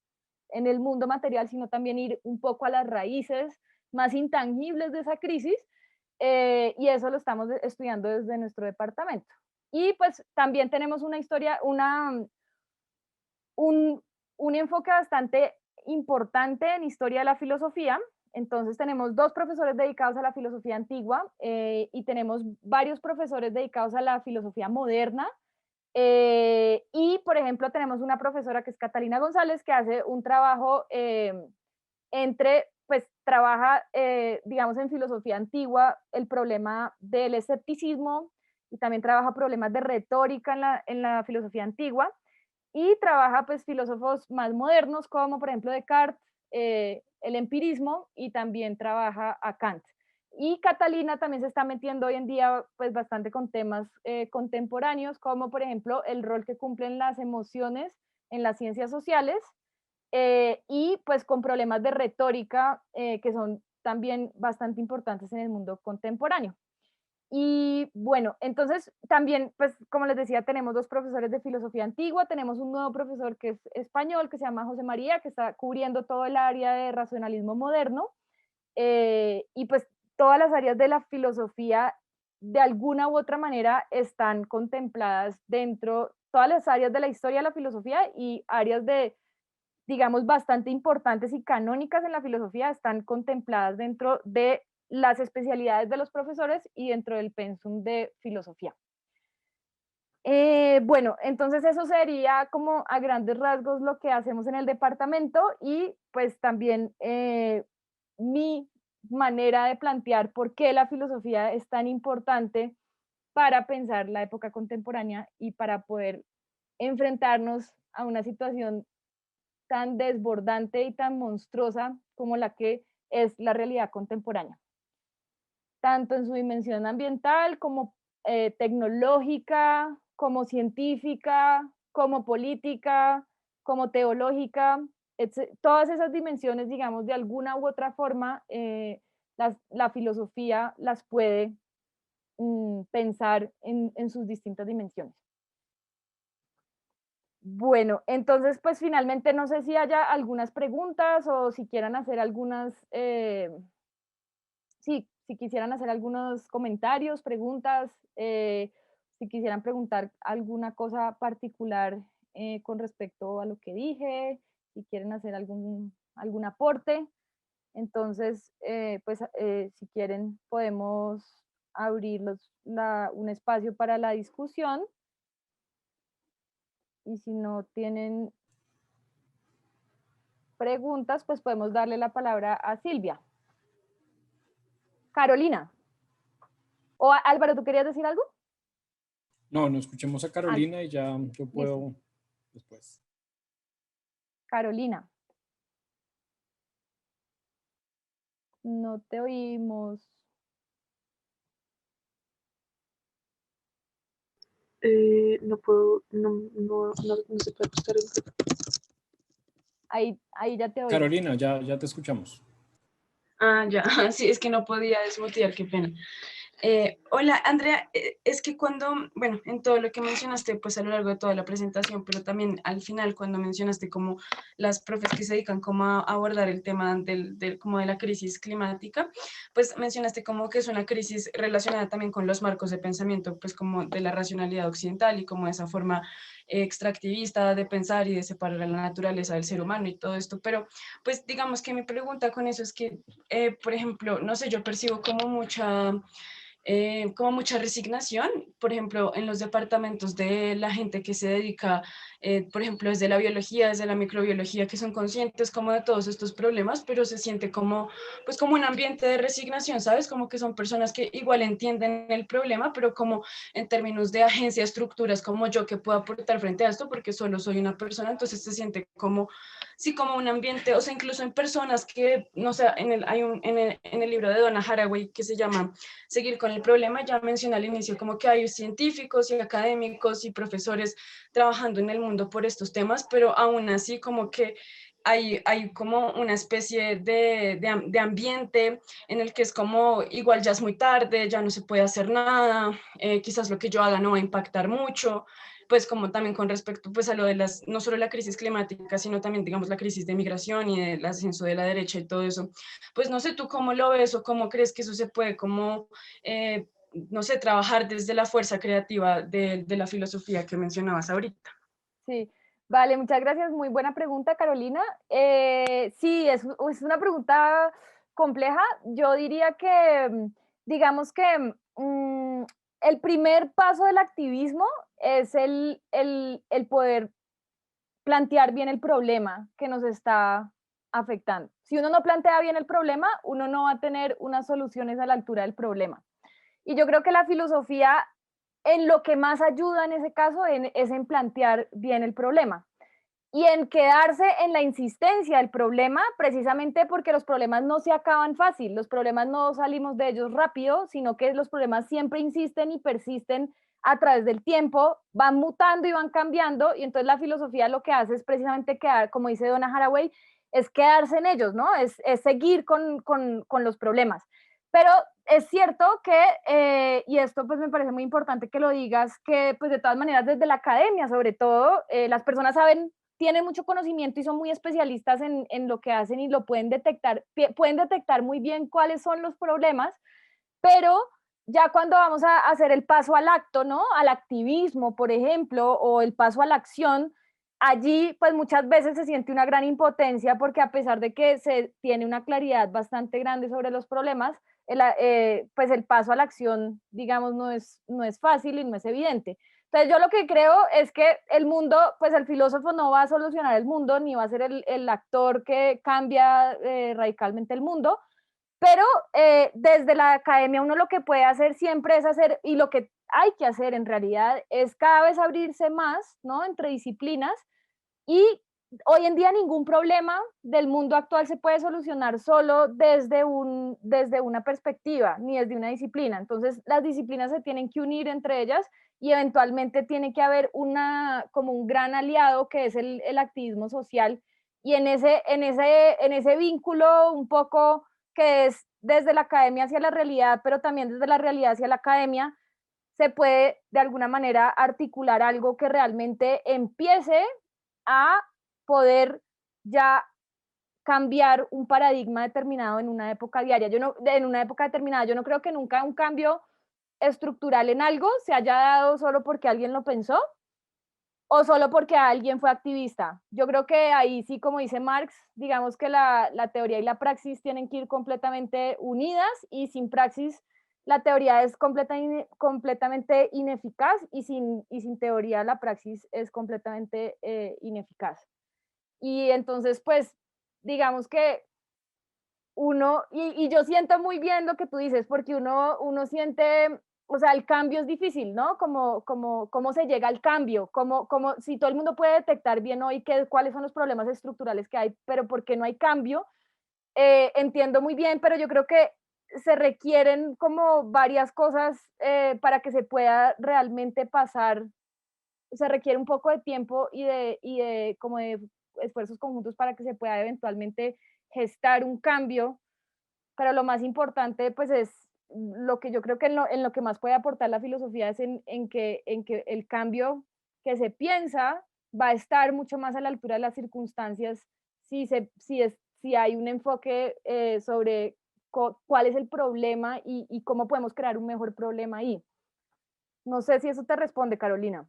en el mundo material, sino también ir un poco a las raíces más intangibles de esa crisis, y eso lo estamos estudiando desde nuestro departamento. Y pues también tenemos una historia, un enfoque bastante importante en historia de la filosofía. Entonces tenemos 2 profesores dedicados a la filosofía antigua, y tenemos varios profesores dedicados a la filosofía moderna. Y, por ejemplo, tenemos una profesora que es Catalina González, que hace un trabajo pues trabaja, digamos, en filosofía antigua el problema del escepticismo, y también trabaja problemas de retórica en la filosofía antigua, y trabaja pues filósofos más modernos como por ejemplo Descartes, el empirismo, y también trabaja a Kant. Y Catalina también se está metiendo hoy en día pues bastante con temas contemporáneos, como por ejemplo el rol que cumplen las emociones en las ciencias sociales, y pues con problemas de retórica que son también bastante importantes en el mundo contemporáneo. Y bueno, entonces también, pues como les decía, tenemos 2 profesores de filosofía antigua, tenemos un nuevo profesor que es español, que se llama José María, que está cubriendo todo el área de racionalismo moderno, y pues todas las áreas de la filosofía de alguna u otra manera están contempladas dentro, todas las áreas de la historia de la filosofía y áreas digamos, bastante importantes y canónicas en la filosofía están contempladas dentro de las especialidades de los profesores y dentro del pensum de filosofía. Bueno, entonces eso sería como a grandes rasgos lo que hacemos en el departamento, y pues también mi manera de plantear por qué la filosofía es tan importante para pensar la época contemporánea y para poder enfrentarnos a una situación tan desbordante y tan monstruosa como la que es la realidad contemporánea, tanto en su dimensión ambiental como tecnológica, como científica, como política, como teológica, todas esas dimensiones, digamos, de alguna u otra forma, la filosofía las puede pensar en sus distintas dimensiones. Bueno, entonces, pues finalmente no sé si haya algunas preguntas o si quieran hacer si quisieran hacer algunos comentarios, preguntas, si quisieran preguntar alguna cosa particular con respecto a lo que dije, si quieren hacer algún aporte. Entonces, pues si quieren podemos abrir un espacio para la discusión, y si no tienen preguntas, pues podemos darle la palabra a Silvia. Carolina. O Álvaro, ¿tú querías decir algo? No, no escuchemos a Ah, Carolina y ya yo listo. puedo después. Carolina, no te oímos. No puedo, no se puede ajustar el grupo. Ahí ya te oigo. Carolina, ya te escuchamos. Ah, ya, sí, es que no podía desmutear, qué pena. Hola, Andrea, es que bueno, en todo lo que mencionaste, pues a lo largo de toda la presentación, pero también al final cuando mencionaste como las profes que se dedican como a abordar el tema como de la crisis climática, pues mencionaste como que es una crisis relacionada también con los marcos de pensamiento, pues como de la racionalidad occidental y como esa forma extractivista de pensar y de separar a la naturaleza del ser humano y todo esto, pero pues digamos que mi pregunta con eso es que, por ejemplo, no sé, yo percibo como mucha resignación, por ejemplo, en los departamentos de la gente que se dedica, por ejemplo, desde la biología, desde la microbiología, que son conscientes como de todos estos problemas, pero se siente como, pues como un ambiente de resignación, ¿sabes? Como que son personas que igual entienden el problema, pero como en términos de agencia, estructuras, como yo que puedo aportar frente a esto, porque solo soy una persona, entonces se siente como, sí, como un ambiente, o sea, incluso en personas que, no sé, en el libro de Donna Haraway que se llama Seguir con el problema, ya mencioné al inicio como que hay científicos y académicos y profesores trabajando en el mundo por estos temas, pero aún así como que hay como una especie de ambiente en el que es como igual ya es muy tarde, ya no se puede hacer nada, quizás lo que yo haga no va a impactar mucho, pues como también con respecto pues a lo de no solo la crisis climática, sino también digamos la crisis de migración y el ascenso de la derecha y todo eso. Pues no sé tú cómo lo ves o cómo crees que eso se puede como no sé, trabajar desde la fuerza creativa de la filosofía que mencionabas ahorita. Sí, vale, muchas gracias. Muy buena pregunta, Carolina. Sí, es una pregunta compleja. Yo diría que, digamos que el primer paso del activismo es el poder plantear bien el problema que nos está afectando. Si uno no plantea bien el problema, uno no va a tener unas soluciones a la altura del problema. Y yo creo que la filosofía en lo que más ayuda en ese caso es en plantear bien el problema y en quedarse en la insistencia del problema, precisamente porque los problemas no se acaban fácil, los problemas no salimos de ellos rápido, sino que los problemas siempre insisten y persisten a través del tiempo, van mutando y van cambiando, y entonces la filosofía lo que hace es precisamente quedar, como dice Donna Haraway, es quedarse en ellos, ¿no? Es seguir con los problemas. Pero es cierto que, y esto pues me parece muy importante que lo digas, que pues de todas maneras desde la academia sobre todo, las personas tienen mucho conocimiento y son muy especialistas en lo que hacen y lo pueden detectar muy bien cuáles son los problemas, pero ya cuando vamos a hacer el paso al acto, ¿no? Al activismo, por ejemplo, o el paso a la acción, allí pues muchas veces se siente una gran impotencia porque a pesar de que se tiene una claridad bastante grande sobre los problemas, pues el paso a la acción, digamos, no es fácil y no es evidente. Entonces yo lo que creo es que el mundo, pues el filósofo no va a solucionar el mundo, ni va a ser el actor que cambia radicalmente el mundo, pero desde la academia uno lo que puede hacer siempre es hacer, y lo que hay que hacer en realidad es cada vez abrirse más, ¿no? Entre disciplinas, y hoy en día ningún problema del mundo actual se puede solucionar solo desde una perspectiva, ni desde una disciplina. Entonces las disciplinas se tienen que unir entre ellas y eventualmente tiene que haber como un gran aliado que es el activismo social, y en ese vínculo un poco que es desde la academia hacia la realidad, pero también desde la realidad hacia la academia, se puede de alguna manera articular algo que realmente empiece a poder ya cambiar un paradigma determinado en una época diaria. En una época determinada, yo no creo que nunca un cambio estructural en algo se haya dado solo porque alguien lo pensó o solo porque alguien fue activista. Yo creo que ahí sí, como dice Marx, digamos que la teoría y la praxis tienen que ir completamente unidas, y sin praxis la teoría es completamente ineficaz, y sin teoría la praxis es completamente ineficaz. Y entonces, pues, digamos que y yo siento muy bien lo que tú dices, porque uno siente o sea, el cambio es difícil, ¿no? ¿Cómo se llega al cambio? Si todo el mundo puede detectar bien hoy cuáles son los problemas estructurales que hay, pero ¿por qué no hay cambio? Entiendo muy bien, pero yo creo que se requieren como varias cosas para que se pueda realmente pasar. Se requiere un poco de tiempo y de como de esfuerzos conjuntos para que se pueda eventualmente gestar un cambio, pero lo más importante pues es lo que yo creo que en lo que más puede aportar la filosofía es en que el cambio que se piensa va a estar mucho más a la altura de las circunstancias si hay un enfoque sobre cuál es el problema y cómo podemos crear un mejor problema ahí. No sé si eso te responde, Carolina.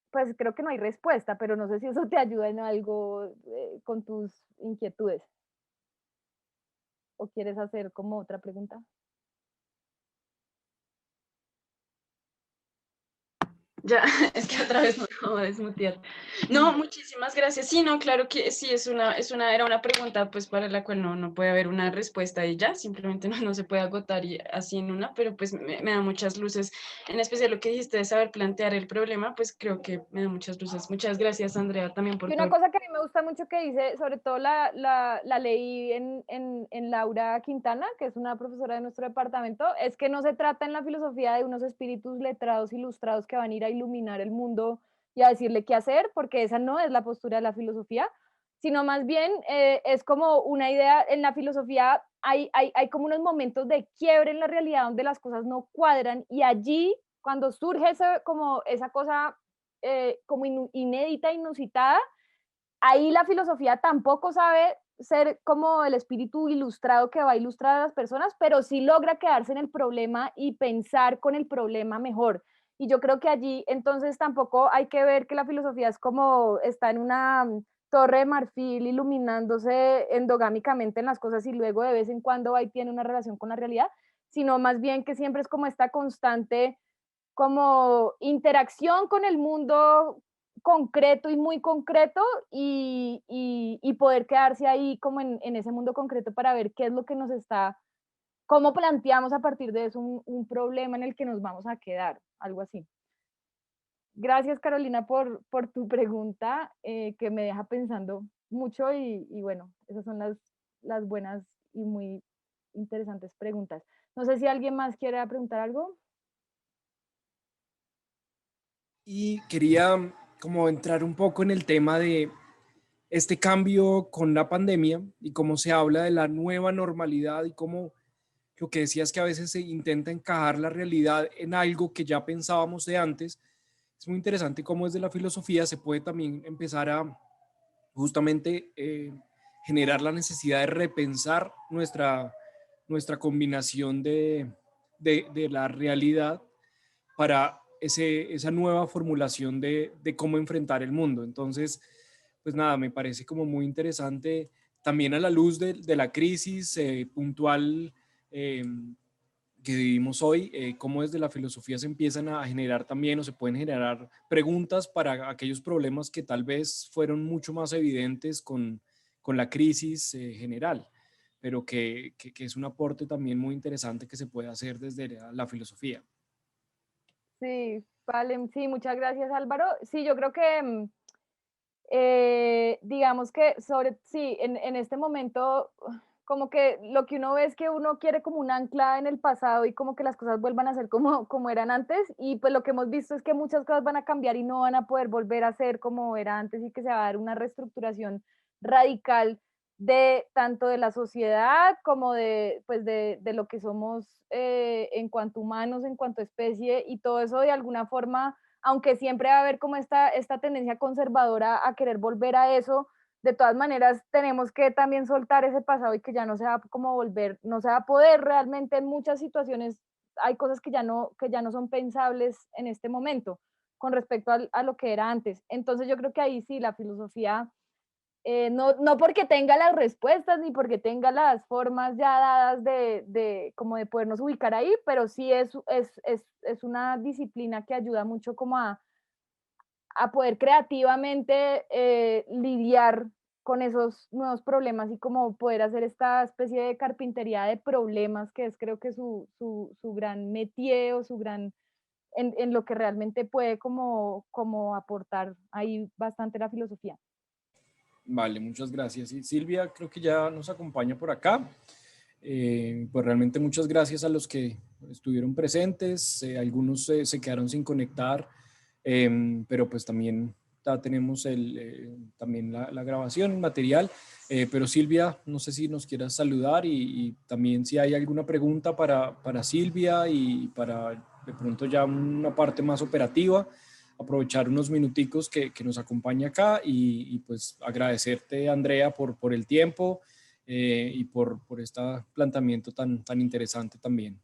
Pues creo que no hay respuesta, pero no sé si eso te ayuda en algo con tus inquietudes. ¿O quieres hacer como otra pregunta? Ya, es que otra vez me acabo de desmutear. No, muchísimas gracias. Sí, no, claro que sí, era una pregunta pues para la cual no puede haber una respuesta y ya, simplemente no se puede agotar así en una, pero pues me da muchas luces, en especial lo que dijiste de saber plantear el problema, pues creo que me da muchas luces. Muchas gracias, Andrea, también por Y una todo. cosa que a mí me gusta mucho que dice, sobre todo la leí en Laura Quintana, que es una profesora de nuestro departamento, es que no se trata en la filosofía de unos espíritus letrados, ilustrados que van a ir a iluminar el mundo y a decirle qué hacer, porque esa no es la postura de la filosofía, sino más bien es como una idea, en la filosofía hay como unos momentos de quiebre en la realidad donde las cosas no cuadran y allí, cuando surge como esa cosa como inédita, inusitada, ahí la filosofía tampoco sabe ser como el espíritu ilustrado que va a ilustrar a las personas, pero sí logra quedarse en el problema y pensar con el problema mejor. Y yo creo que allí entonces tampoco hay que ver que la filosofía es como está en una torre de marfil iluminándose endogámicamente en las cosas y luego de vez en cuando ahí tiene una relación con la realidad, sino más bien que siempre es como esta constante como interacción con el mundo concreto y muy concreto y poder quedarse ahí como en ese mundo concreto para ver qué es lo que nos está, cómo planteamos a partir de eso un problema en el que nos vamos a quedar, algo así. Gracias, Carolina, por tu pregunta, que me deja pensando mucho y bueno, esas son las buenas y muy interesantes preguntas. No sé si alguien más quiere preguntar algo. Y quería como entrar un poco en el tema de este cambio con la pandemia y cómo se habla de la nueva normalidad y cómo lo que decías que a veces se intenta encajar la realidad en algo que ya pensábamos de antes. Es muy interesante cómo desde la filosofía se puede también empezar a justamente generar la necesidad de repensar nuestra combinación de la realidad para esa nueva formulación de cómo enfrentar el mundo. Entonces, pues nada, me parece como muy interesante también a la luz de la crisis puntual eh, que vivimos hoy, cómo desde la filosofía se empiezan a generar también o se pueden generar preguntas para aquellos problemas que tal vez fueron mucho más evidentes con la crisis general, pero que es un aporte también muy interesante que se puede hacer desde la filosofía. Sí, vale, sí, muchas gracias, Álvaro. Sí, yo creo que, digamos que sí, en este momento, como que lo que uno ve es que uno quiere como un ancla en el pasado y como que las cosas vuelvan a ser como eran antes, y pues lo que hemos visto es que muchas cosas van a cambiar y no van a poder volver a ser como era antes y que se va a dar una reestructuración radical de tanto de la sociedad como de lo que somos en cuanto humanos, en cuanto especie, y todo eso de alguna forma, aunque siempre va a haber como esta tendencia conservadora a querer volver a eso, de todas maneras tenemos que también soltar ese pasado y que ya no se va como volver, no se va a poder realmente en muchas situaciones, hay cosas que ya no son pensables en este momento con respecto a lo que era antes. Entonces yo creo que ahí sí la filosofía no porque tenga las respuestas ni porque tenga las formas ya dadas como de podernos ubicar ahí, pero sí es una disciplina que ayuda mucho como a poder creativamente lidiar con esos nuevos problemas y como poder hacer esta especie de carpintería de problemas, que es creo que su gran métier o su gran, en lo que realmente puede como aportar ahí bastante la filosofía. Vale, muchas gracias. Y Silvia creo que ya nos acompaña por acá. Pues realmente muchas gracias a los que estuvieron presentes. Algunos se quedaron sin conectar, pero pues también ya tenemos también la grabación, el material. Pero Silvia, no sé si nos quieras saludar y también si hay alguna pregunta para Silvia y para de pronto ya una parte más operativa, aprovechar unos minuticos que nos acompaña acá y pues agradecerte, Andrea, por el tiempo y por este planteamiento tan interesante también.